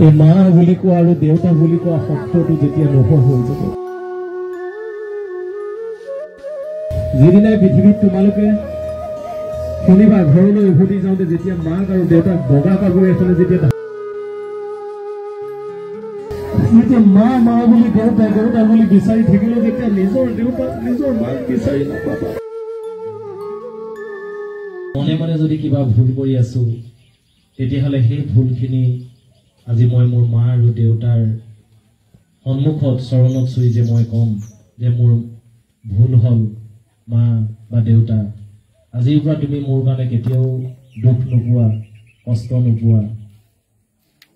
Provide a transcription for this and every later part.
এই মা বুলি কোৱা আৰু দেউতা বুলি কোৱা শব্দটো যেতিয়া নোহোৱা হৈ যাব, যিদিনাই পৃথিৱীত তোমালোকে শুনিবা ঘৰলৈ উভতি যাওঁতে যেতিয়া মাক আৰু দেউতাক বগা কাপোৰ এখনে যেতিয়া মা মা বুলি দেউতা দেউতা বুলি বিচাৰি থাকিলেও যেতিয়া নিজৰ দেউতাক নিজৰ মাক বিচাৰি নাপাবা, মনে মনে যদি কিবা ভুল কৰি আছো, তেতিয়াহ'লে সেই ভুলখিনি আজি মই মোৰ মা আৰু দেউতাৰ সন্মুখত চৰণত চুই যে মই ক'ম যে মোৰ ভুল হ'ল মা বা দেউতা, আজিৰ পৰা তুমি মোৰ কাৰণে কেতিয়াও দুখ নোপোৱা, কষ্ট নোপোৱা।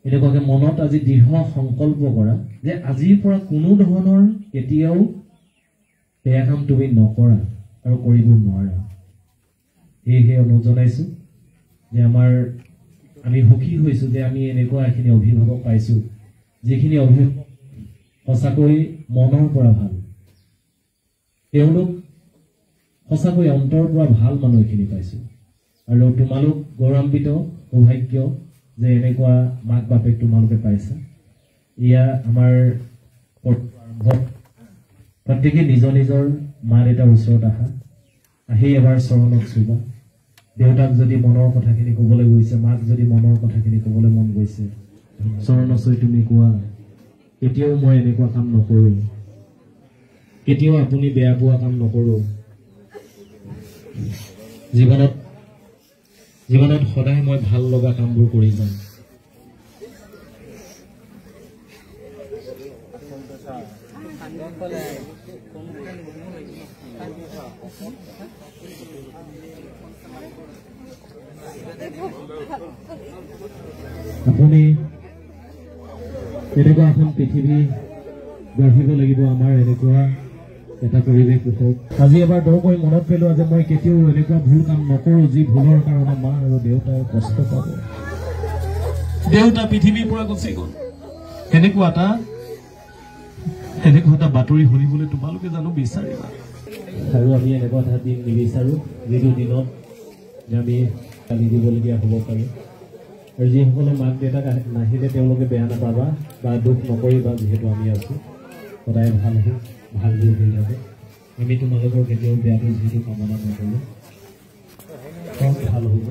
এনেকুৱাকে মনত আজি দৃঢ় সংকল্প কৰা যে আজিৰ পৰা কোনো ধৰণৰ কেতিয়াও বেয়া কাম তুমি নকৰা আৰু কৰিব নোৱাৰা। সেয়েহে অনুৰোধ জনাইছো যে আমি সুখী হৈছো যে আমি এনেকুৱা এখিনি অভিভাৱক পাইছো, যিখিনি অভিভাৱক সঁচাকৈ মনৰ পৰা ভাল, তেওঁলোক সঁচাকৈ অন্তৰৰ পৰা ভাল মানুহ এখিনি পাইছো। আৰু তোমালোক গৌৰৱান্বিত, সৌভাগ্য যে এনেকুৱা মাক বাপেক তোমালোকে পাইছা। এয়া আমাৰ প্ৰত্যেকে নিজৰ নিজৰ মা দেউতাৰ ওচৰত আহি এবাৰ চৰণত চুবা। দেউতাক যদি মনৰ কথাখিনি ক'বলৈ গৈছে, মাক যদি মনৰ কথাখিনি ক'বলৈ মন গৈছে, চৰণত চুই তুমি কোৱা, কেতিয়াও মই এনেকুৱা কাম নকৰো, কেতিয়াও আপুনি বেয়া পোৱা কাম নকৰো। জীৱনত সদায় মই ভাল লগা কামবোৰ কৰি যাম। আপুনি এনেকুৱা এখন পৃথিৱী গঢ়িব লাগিব, আমাৰ এনেকুৱা এটা পৰিৱেশ হওক। আজি এবাৰ দৰকৈ মনত পেলোৱা যে মই কেতিয়াও এনেকুৱা ভুল কাম নকৰো যি ভুলৰ কাৰণে মা আৰু দেউতাই কষ্ট পাব। দেউতা পৃথিৱীৰ পৰা গুচি গ'ল, এনেকুৱা এটা বাতৰি শুনিবলৈ তোমালোকে জানো বিচাৰিবা? আৰু আমি এনেকুৱা এটা দিন নিবিচাৰো যিটো দিনত আমি কালি দিবলগীয়া হ'ব পাৰে। আৰু যিসকলে মাক দেউতাক নাহিলে তেওঁলোকে বেয়া নাপাবা বা দুখ নকৰিবা, যিহেতু আমি আছো। সদায় ভাল হ'ব, ভাল হৈ যাব। আমি তোমালোকৰ কেতিয়াও বেয়াটো যিহেতু কামনা নকৰো, ভাল হ'ব।